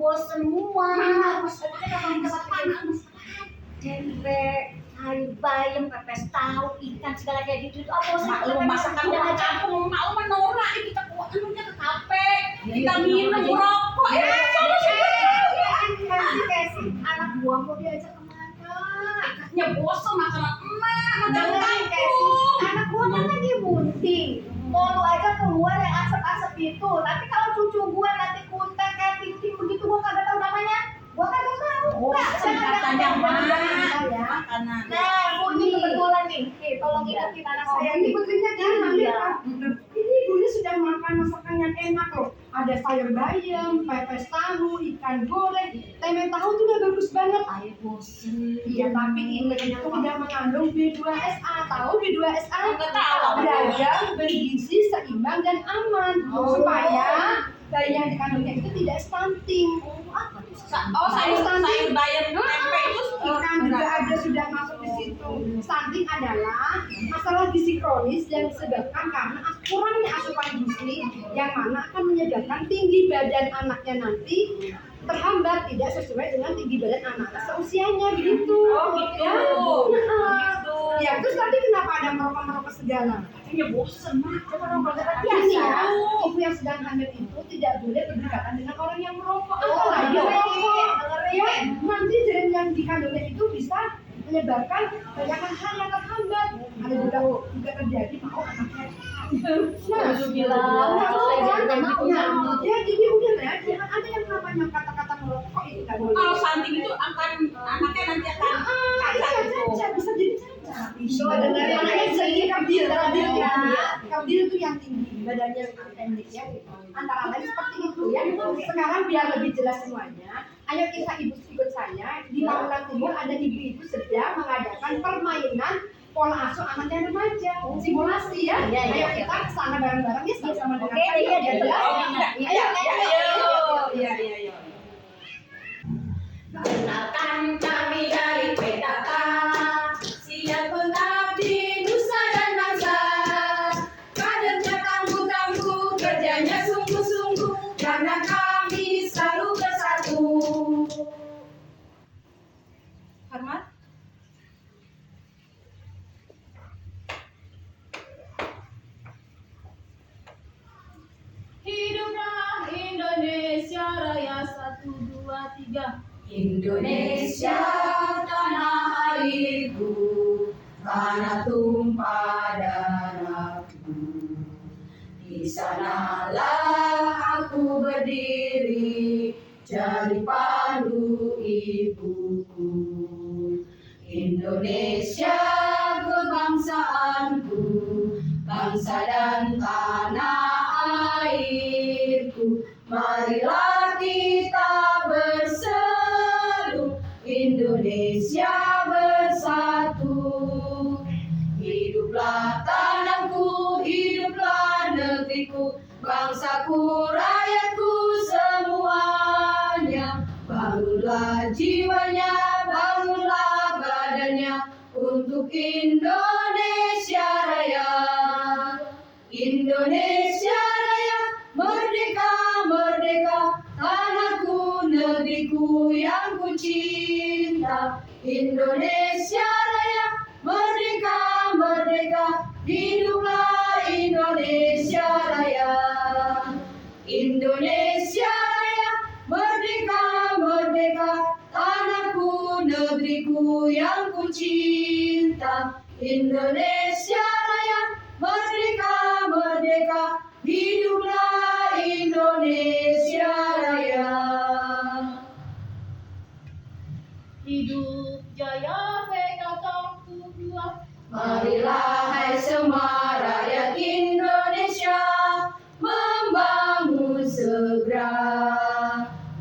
bos semua. Mana Tempe, sayur bayam, pepes tahu, ikan segala kayak gitu. Apa maklum masakan orang kampung, maklum menora kita anunya ke kafe, kita minum rokok. Kasih anak buah mau diajak kemana? Ikatnya bosan makan emak, Jangan kasih anak buah kan lagi bunting. Mau lu aja keluar yang asap-asap itu. Tapi kalau cucu gue nanti kuntet kayak ting-ting begitu gue kagak tahu namanya. Gue kagak tahu. Katanya Ya. makanan. Nah, Bu, ini kebetulan nih. Tolong ingetin anak saya Ini nih. putrinya jangan Iya. Ini ibunya sudah makan masakan yang enak loh. Ada sayur bayam, pepes tahu, ikan goreng, tempe tahu tuh udah bagus banget. Ayo bosen. Iya, tapi ini itu udah mengandung B2SA. Tahu B2SA? Nggak tahu. Beragam, bergizi, seimbang dan aman. Supaya bayi yang dikandungnya itu tidak stunting. Apa tuh? Sayur bayam tempe itu Ikan juga ada sudah masuk di situ. Stunting adalah masalah gizi kronis yang disebabkan karena kurangnya asupan gizi yang mana akan menyebabkan tinggi badan anaknya nanti terhambat tidak sesuai dengan tinggi badan anak seusianya begitu. Oh gitu. Ya terus nanti kenapa ada merokok segala? Katanya bosan mak. Ini ya, ibu yang sedang hamil itu tidak boleh berdekatan dengan orang yang merokok. Apalagi iya. merokok. Ya, nanti janin yang dikandungnya itu bisa menyebabkan banyak hal yang terhambat. Ada juga terjadi mau anaknya. Nah, ya jadi udah ya, jangan ada yang namanya kata-kata merokok itu nggak boleh. Kalau stunting itu akan anaknya nanti akan cacat itu. Cacat, bisa jadi cacat. Bisa dengerin Makanya bisa jadi kabir ya. Kabir itu yang tinggi, badannya pendek ya. Antara lain seperti itu ya. Sekarang biar lebih jelas semuanya, ayo kita ibu ikut saya. Di Maluran Timur ada ibu-ibu sedang mengadakan permainan pola asuh anak yang remaja, simulasi ya. Iya, iya, Ayo iya. kita kesana bareng-bareng ya sama-sama dengan Oke, saya. iya, Ya, iya, ya. iya. Ayo. Kenalkan kami dari PKK, siap mengabdi nusa dan bangsa. Kadernya tangguh-tangguh, kerjanya sungguh-sungguh, karena kami selalu bersatu. Hormat. Hiduplah Indonesia Raya 1, 2, 3. Indonesia tanah airku, tanah tumpah darahku. Di sanalah aku berdiri, jadi pandu ibuku. Indonesia kebangsaanku, bangsa dan tanah airku. Marilah kita berseru, Indonesia bersatu. Hiduplah tanahku, hiduplah negeriku, bangsaku, rakyatku semuanya. Bangunlah jiwanya, bangunlah badannya, untuk Indonesia Raya. Indonesia Raya, merdeka, merdeka, tanahku, negeriku yang ku cinta. Indonesia Raya, merdeka, merdeka, hiduplah Indonesia Raya. Indonesia Raya, merdeka, merdeka, tanahku, negeriku yang ku cinta. Indonesia Raya, merdeka, merdeka, hiduplah Indonesia Raya. Hidup jaya PKK kuat. Marilah hai semua rakyat Indonesia, membangun segera,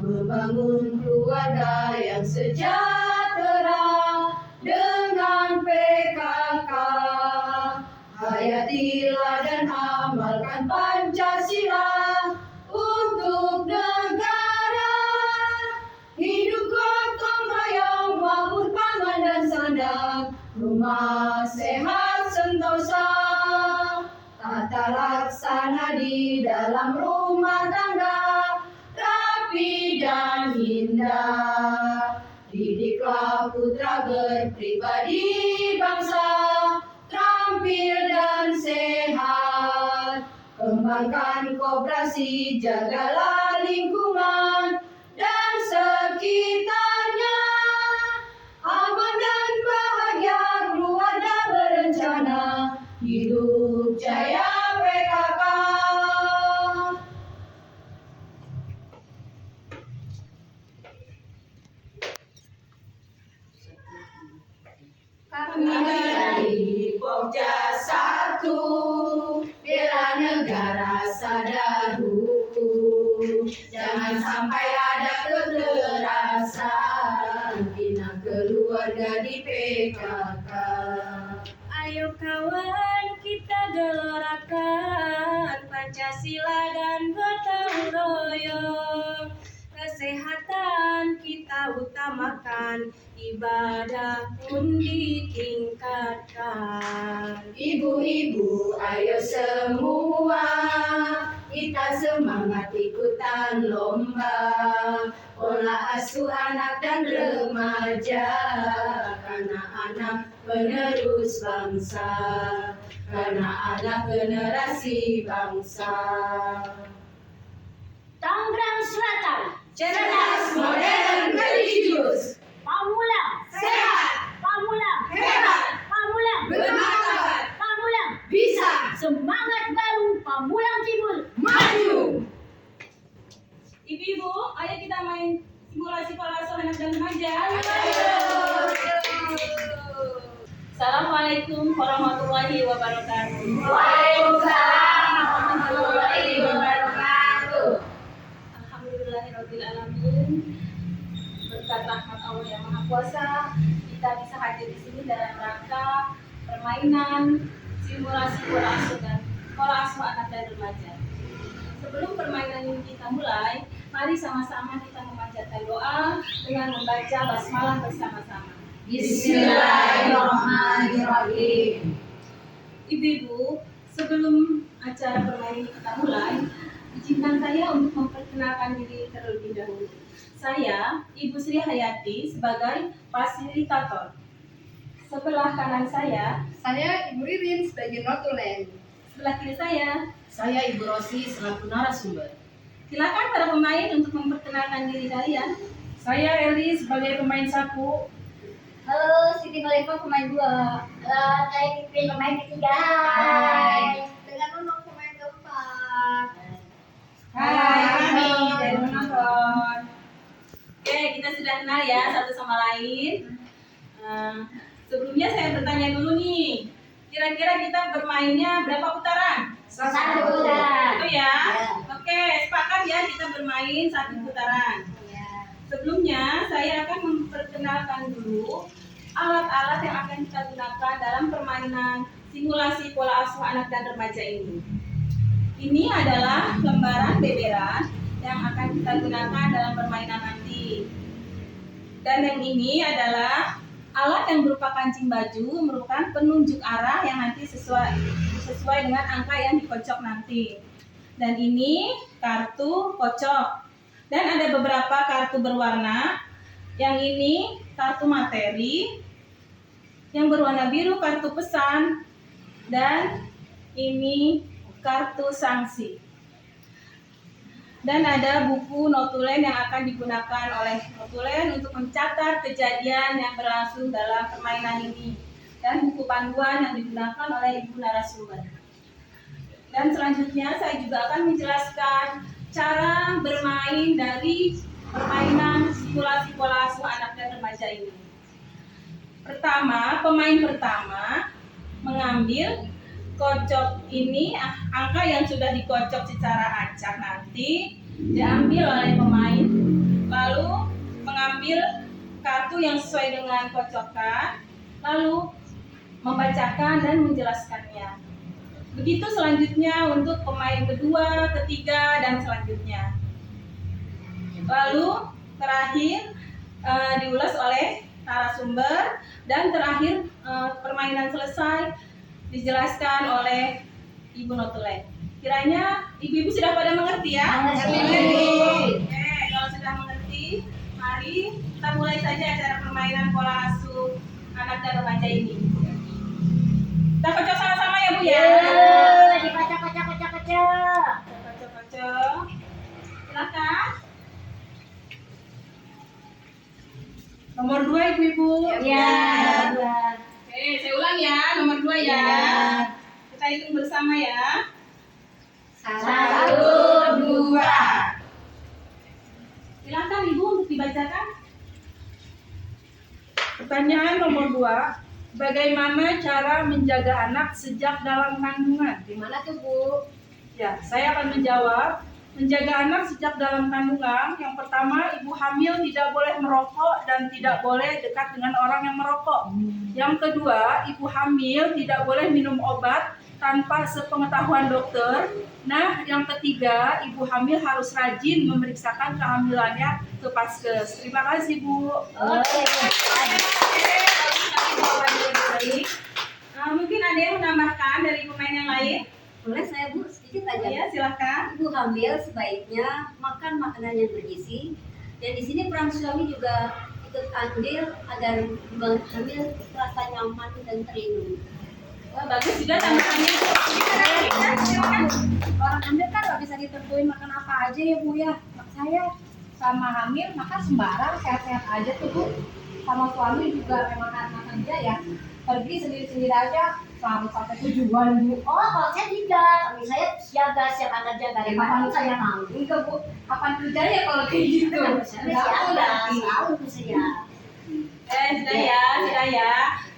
membangun keluarga yang sejahtera dengan PKK. Hayatilah dan amalkan Pancasila untuk negara. Hidup gotong royong, makmur pangan dan sandang, rumah sehat sentosa, tata laksana di dalam rumah tangga, rapi dan indah. Didiklah putra berpribadi bangsa, terampil dan sehat. Kembangkan koperasi, jagalah lingkungan dan sekitarnya. Aman dan bahagia keluarga berencana, hidup jaya PKK. Kami dari Pokja 1, bela negara sadar hukum. Jangan sampai ada kekerasan, bina keluarga di PKK. Ayo kawan kita gelorakan Pancasila dan gotong royong. Kesehatan kita utamakan, ibadah pun ditingkatkan. Ibu-ibu ayo semua, kita semangat ikutan lomba pola asuh anak dan remaja, karena anak penerus bangsa, karena anak generasi bangsa. Tangerang Selatan, Cerdas, modern, religius, Pamulang, sehat, Pamulang, hebat, Pamulang, bermartabat, Pamulang, bisa, semangat baru Pamulang Timur. maju. Ibu-ibu, ayo kita main simulasi pola asuh anak dan remaja. Assalamualaikum warahmatullahi wabarakatuh. Waalaikumsalam warahmatullahi wabarakatuh. Alhamdulillahirabbil alamin. Berkat rahmat Allah yang Maha Kuasa, kita bisa hadir di sini dalam rangka permainan simulasi pola asuh anak dan remaja. Sebelum permainan ini kita mulai, mari sama-sama kita memanjatkan doa dengan membaca basmalah bersama-sama. Bismillahirrahmanirrahim. Ibu-ibu, sebelum acara permainan ini kita mulai, izinkan saya untuk memperkenalkan diri terlebih dahulu. Saya, Ibu Sri Hayati, sebagai fasilitator. Sebelah kanan saya, Ibu Ririn sebagai notulen. sebelah kiri saya. Saya Ibu Rosi selaku narasumber. Silakan para pemain untuk memperkenalkan diri kalian. Saya Eli sebagai pemain sapu. Halo, Siti Noleva pemain 2. Saya Pipin pemain 3. Dengan Nunung pemain keempat. Hai, kami dari menonton. Oke, kita sudah kenal ya satu sama lain. Sebelumnya saya bertanya dulu nih, kira-kira kita bermainnya berapa putaran? Satu putaran. Itu ya? Oke, sepakat ya kita bermain satu putaran. Sebelumnya saya akan memperkenalkan dulu alat-alat yang akan kita gunakan dalam permainan simulasi pola asuh anak dan remaja ini. Ini adalah lembaran beberan yang akan kita gunakan dalam permainan nanti. Dan yang ini adalah alat yang berupa kancing baju, merupakan penunjuk arah yang nanti sesuai dengan angka yang dikocok nanti. Dan ini kartu kocok. Dan ada beberapa kartu berwarna. Yang ini kartu materi. Yang berwarna biru kartu pesan. Dan ini kartu sanksi. Dan ada buku notulen yang akan digunakan oleh notulen untuk mencatat kejadian yang berlangsung dalam permainan ini. Dan buku panduan yang digunakan oleh ibu narasumber. Dan selanjutnya saya juga akan menjelaskan cara bermain dari permainan simulasi pola asuh anak dan remaja ini. Pertama, pemain pertama mengambil kocok ini, angka yang sudah dikocok secara acak nanti diambil oleh pemain, lalu mengambil kartu yang sesuai dengan kocokan, lalu membacakan dan menjelaskannya. Begitu selanjutnya untuk pemain kedua, ketiga, dan selanjutnya. Lalu terakhir diulas oleh narasumber, dan terakhir permainan selesai dijelaskan oleh Ibu Notulen. Kiranya ibu-ibu sudah pada mengerti ya? Mengerti. Oke, kalau sudah mengerti, mari kita mulai saja acara permainan pola asuh anak dan remaja ini. Kita kocok sama-sama ya Bu ya. Dikocok. Kocok-kocok. Silakan. Nomor 2 ibu-ibu. Ya. Oke, saya ulang ya, nomor 2 ya. Ya. Kita hitung bersama ya. 1, 2. Silakan Ibu untuk dibacakan. Pertanyaan nomor 2. Bagaimana cara menjaga anak sejak dalam kandungan? Gimana tuh Bu? Ya, saya akan menjawab. Menjaga anak sejak dalam kandungan, yang pertama, ibu hamil tidak boleh merokok dan tidak boleh dekat dengan orang yang merokok. Yang kedua, ibu hamil tidak boleh minum obat tanpa sepengetahuan dokter. Nah, yang ketiga, ibu hamil harus rajin memeriksakan kehamilannya ke Paskes. Terima kasih, Bu. Oke. Mungkin ada yang menambahkan dari pemain yang lain? Boleh saya Bu sedikit aja. Ya, silakan. Ibu hamil sebaiknya makan makanan yang bergizi, dan di sini peran suami juga ikut andil agar ibu hamil terasa nyaman dan terlindungi. Wah, bagus juga tambahannya. Silakan. Orang hamil kan nggak bisa ditentuin makan apa aja ya Bu ya. Saya sama hamil makan sembarang, sehat-sehat aja tuh Bu. Sama suami juga memang karena kerja ya pergi sendiri-sendiri aja sampai tujuan Bu. Oh, kalau saya tidak. Suami saya siap akan jaga. Dari kapan saya mau? Enggak Bu, kapan kerjanya kalau kayak gitu? Saya Enggak siap, berarti. selalu saya. Sudah ya.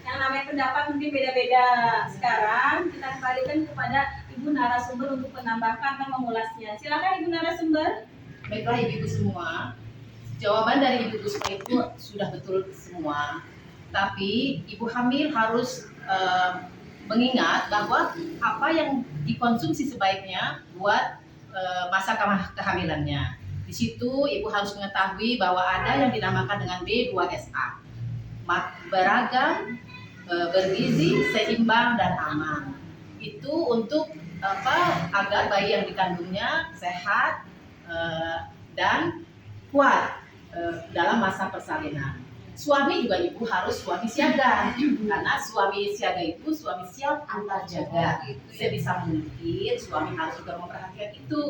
Yang namanya pendapat mungkin beda-beda. Sekarang kita kembalikan kepada Ibu narasumber untuk menambahkan dan mengulasnya. Silakan Ibu narasumber. Baiklah ibu-ibu semua, jawaban dari ibu-ibu semua itu sudah betul semua. Tapi ibu hamil harus mengingat bahwa apa yang dikonsumsi sebaiknya buat masa kehamilannya. Di situ ibu harus mengetahui bahwa ada yang dinamakan dengan B2SA, beragam, bergizi, seimbang dan aman. Itu untuk agar bayi yang dikandungnya sehat dan kuat dalam masa persalinan. Suami juga ibu harus suami siaga, karena suami siaga itu suami siap antar jaga. Sebisa mungkin suami harus juga memperhatikan itu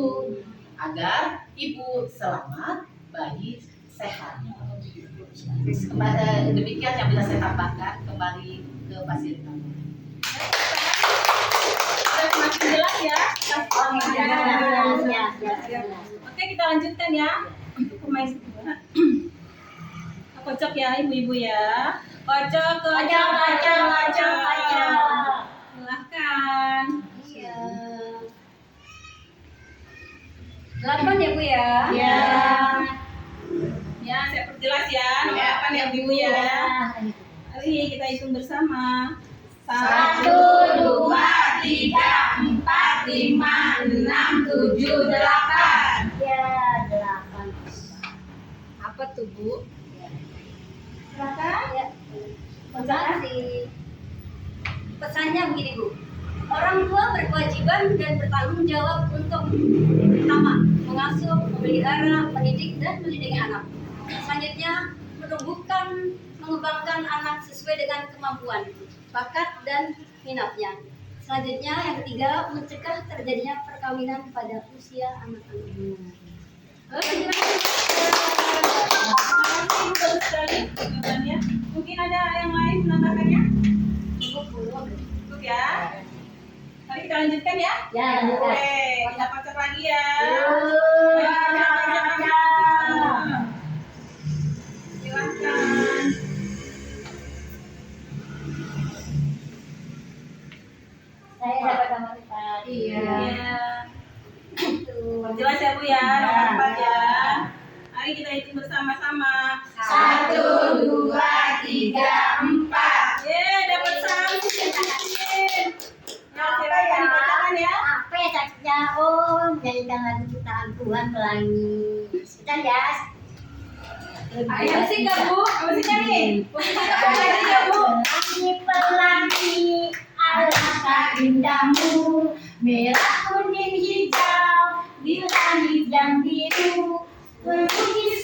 agar ibu selamat, bayi sehat. Demikian yang bisa saya tambahkan. Kembali ke pasien kami. Sudah semakin jelas ya. Oke, kita lanjutkan ya. Untuk pemain kedua. Kocok ya ibu-ibu ya. Kocok. Silahkan. Iya. 8 ya Bu ya. Ya. Ya, saya perjelas ya. Nomor 8 ya ibu ya. Mari kita hitung bersama. 1, 2, 3, 4, 5, 6, 7, 8. Ya, 8. Apa tuh Bu? Silakan. Ya. Terima kasih. Pesannya begini Bu, orang tua berkewajiban dan bertanggung jawab untuk pertama mengasuh, memelihara, mendidik dan melindungi anak. Selanjutnya menumbuhkan, mengembangkan anak sesuai dengan kemampuan, bakat dan minatnya. Selanjutnya yang ketiga mencegah terjadinya perkawinan pada usia anak-anak. Bagus sekali jawabannya. Mungkin ada yang lain menambahkannya? Cukup ya. Mari kita lanjutkan ya. Ya, lanjutkan. Oke, kita kocok lagi ya. Silakan. Saya dapat nomor 4. Iya. Jelas ya Bu ya, nomor 4 ya. Mari kita hitung bersama-sama. 1, 2, 3, 4. Dapat 1. Nah, silakan dibacakan ya. Apa ya saksinya? Oh, menjadikan lagu ciptaan Tuhan pelangi. Sebentar ya. Ayo sih Kak Bu, apa sih nih? Ya Bu. Pelangi, alangkah indahmu, merah kuning hijau di langit yang biru, melukis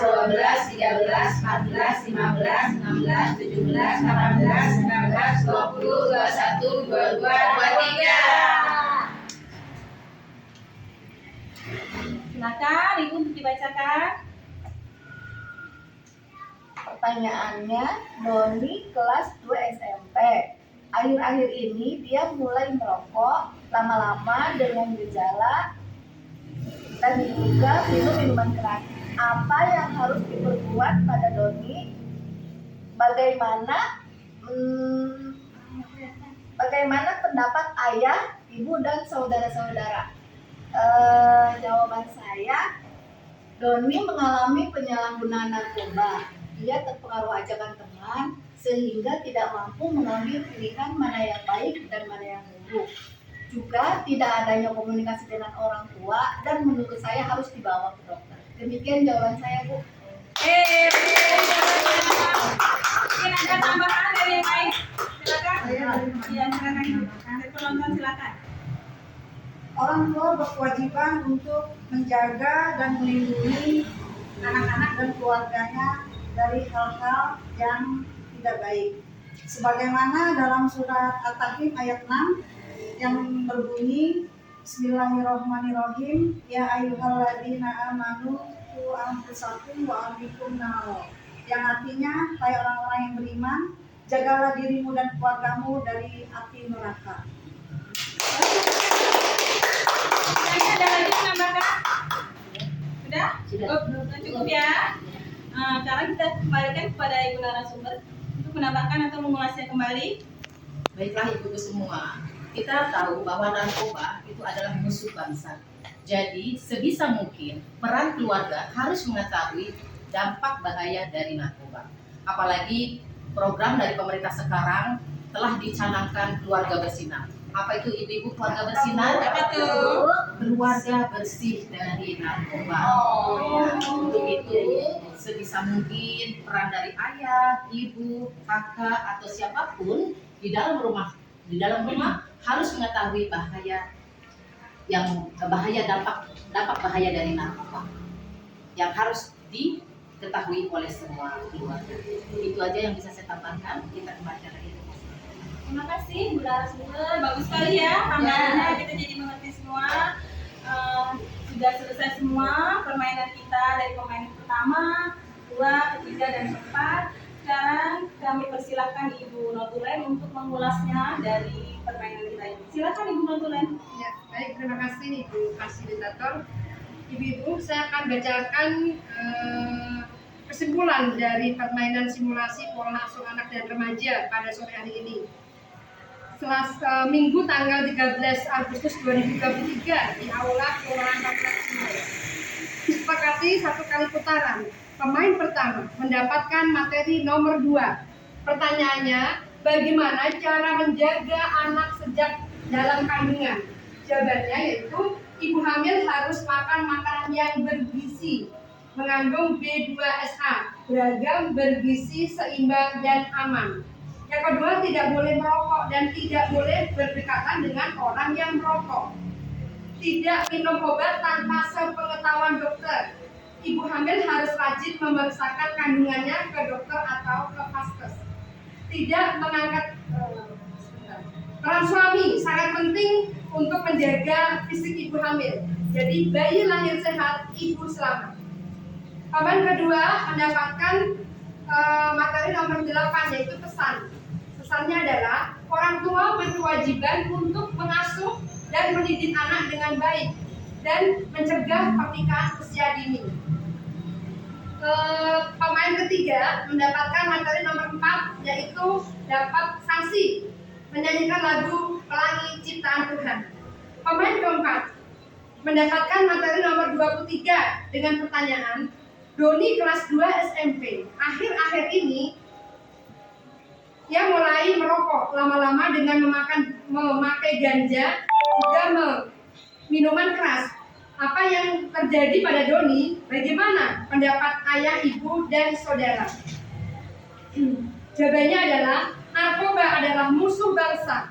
12, 13, 14, 15, 16, 17, 18, 19, 20, 21, 22, 23. Silakan Ibu untuk dibacakan. Pertanyaannya, Doni kelas 2 SMP. Akhir-akhir ini dia mulai merokok lama-lama dengan gejala dan juga minum minuman keras. Apa yang harus diperbuat pada Doni? Bagaimana pendapat ayah, ibu dan saudara-saudara? Jawaban saya, Doni mengalami penyalahgunaan narkoba. Dia terpengaruh ajakan teman sehingga tidak mampu mengambil pilihan mana yang baik dan mana yang buruk. Juga tidak adanya komunikasi dengan orang tua dan menurut saya harus dibawa ke dokter. Demikian jawaban saya, Bu. Mungkin ada tambahan dari yang lain? Silakan. Iya, silakan. Dari penonton silakan. Orang tua berkewajiban untuk menjaga dan melindungi anak-anak dan keluarganya dari hal-hal yang tidak baik. Sebagaimana dalam surat At-Tahrim ayat 6 yang berbunyi Bismillahirrahmanirrahim, ya ayyuhalladzina amanu qu anfusakum wa ahlikum naro. Yang artinya, hai orang-orang yang beriman, jagalah dirimu dan keluargamu dari api neraka. Ada lagi menambahkan? Sudah? Sudah. Oh, cukup ya. Sekarang kita kembalikan kepada Ibu narasumber untuk menambahkan atau mengulasnya kembali. Baiklah ibu semua, kita tahu bahwa narkoba itu adalah musuh bangsa. Jadi sebisa mungkin peran keluarga harus mengetahui dampak bahaya dari narkoba. Apalagi program dari pemerintah sekarang telah dicanangkan keluarga bersinar. Apa itu ibu-ibu keluarga bersinar? Apa tuh? Keluarga bersih dari narkoba. Ya, untuk itu sebisa mungkin peran dari ayah, ibu, kakak atau siapapun di dalam rumah harus mengetahui bahaya dampak bahaya dari narkoba yang harus diketahui oleh semua keluarga. Itu aja yang bisa saya tambahkan. Kita kembali lagi. Terima kasih Bu narasumber, bagus sekali ya tambahannya, kita jadi mengerti semua. Sudah selesai semua permainan kita dari permainan pertama, 2, 3, dan 4. Sekarang kami persilahkan Ibu Notulen untuk mengulasnya dari permainan kita ini. Silakan Ibu Notulen. Ya, baik, terima kasih Ibu fasilitator. Ibu-ibu, saya akan bacakan kesimpulan dari permainan simulasi pola asuh anak dan remaja pada sore hari ini. Selasa Minggu tanggal 13 Agustus 2023 di Aula Kelurahan Kampung Sungai. Disepakati 1 kali putaran. Pemain pertama mendapatkan materi nomor 2. Pertanyaannya, bagaimana cara menjaga anak sejak dalam kandungan? Jawabannya yaitu ibu hamil harus makan makanan yang bergizi, mengandung B2SH, beragam, bergizi, seimbang, dan aman. Yang kedua, tidak boleh merokok dan tidak boleh berdekatan dengan orang yang merokok. Tidak minum obat tanpa sepengetahuan dokter. Ibu hamil harus rajin memeriksakan kandungannya ke dokter atau ke vaskes. Tidak mengangkat peran suami sangat penting untuk menjaga fisik ibu hamil. Jadi bayi lahir sehat, ibu selamat. Pemain kedua mendapatkan materi nomor 8 yaitu pesan. Pesannya adalah orang tua berkewajiban untuk mengasuh dan mendidik anak dengan baik. dan mencegah pernikahan usia dini. Pemain ketiga mendapatkan materi nomor 4, yaitu dapat sanksi menyanyikan lagu Pelangi Ciptaan Tuhan. Pemain keempat mendapatkan materi nomor 23 dengan pertanyaan, Doni kelas 2 SMP. Akhir-akhir ini dia mulai merokok lama-lama dengan memakai ganja, juga minuman keras. Apa yang terjadi pada Doni? Bagaimana pendapat ayah, ibu, dan saudara? Jawabannya adalah narkoba adalah musuh bangsa.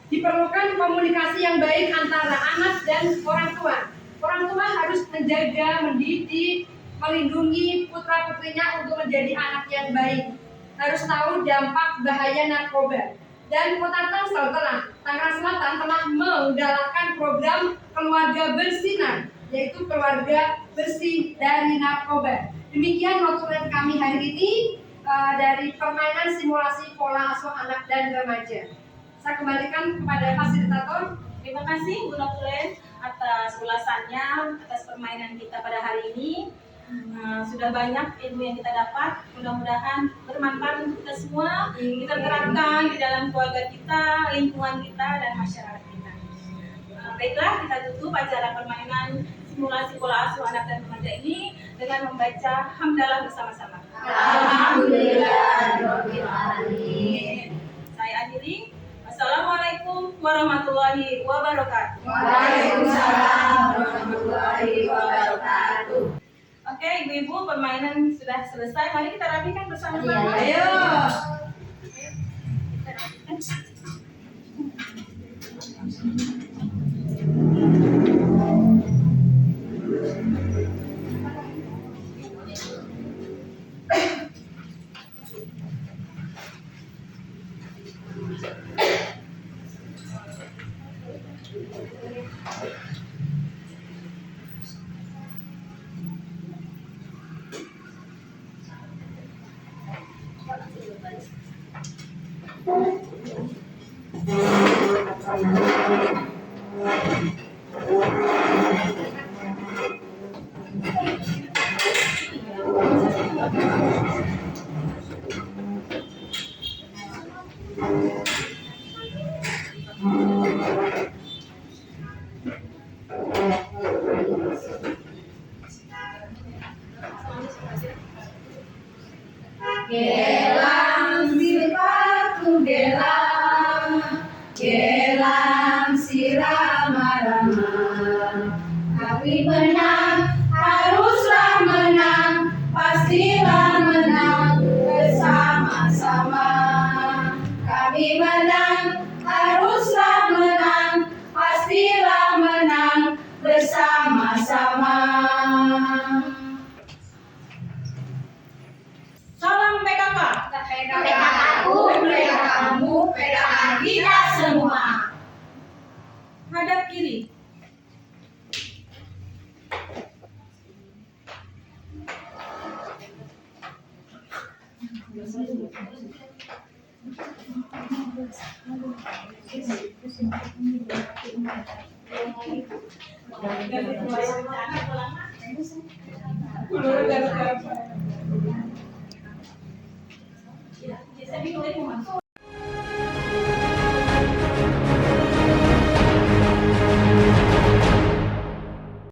Diperlukan komunikasi yang baik antara anak dan orang tua. Orang tua harus menjaga, mendidik, melindungi putra-putrinya untuk menjadi anak yang baik. Harus tahu dampak bahaya narkoba. Dan Kota Tangsel Tangerang Selatan telah menggalakkan program keluarga bersinar, yaitu keluarga bersih dari narkoba. Demikian notulen kami hari ini dari permainan simulasi pola asuh anak dan remaja. Saya kembalikan kepada fasilitator. Terima kasih Bu Notulen atas ulasannya, atas permainan kita pada hari ini. Sudah banyak ilmu yang kita dapat, mudah-mudahan bermanfaat untuk kita semua, kita terapkan di dalam keluarga kita, lingkungan kita, dan masyarakat kita. Baiklah, kita tutup acara permainan simulasi pola asuh anak dan remaja ini dengan membaca hamdalah bersama-sama. Alhamdulillahirabbil alamin. Saya akhiri. Assalamualaikum warahmatullahi wabarakatuh. Waalaikumsalam warahmatullahi wabarakatuh. Oke, ibu-ibu, permainan sudah selesai. Mari kita rapikan bersama-sama. Iya. Ayo. Gelang siratu gelang, gelang sirama-rama. Kami menang, haruslah menang, pastilah menang bersama-sama. Kami menang, haruslah menang, pastilah menang bersama-sama. Salam PKK. PKK-ku, PKK-kamu, PKK kita semua. Hadap kiri. Ya, saya bingung mau masuk.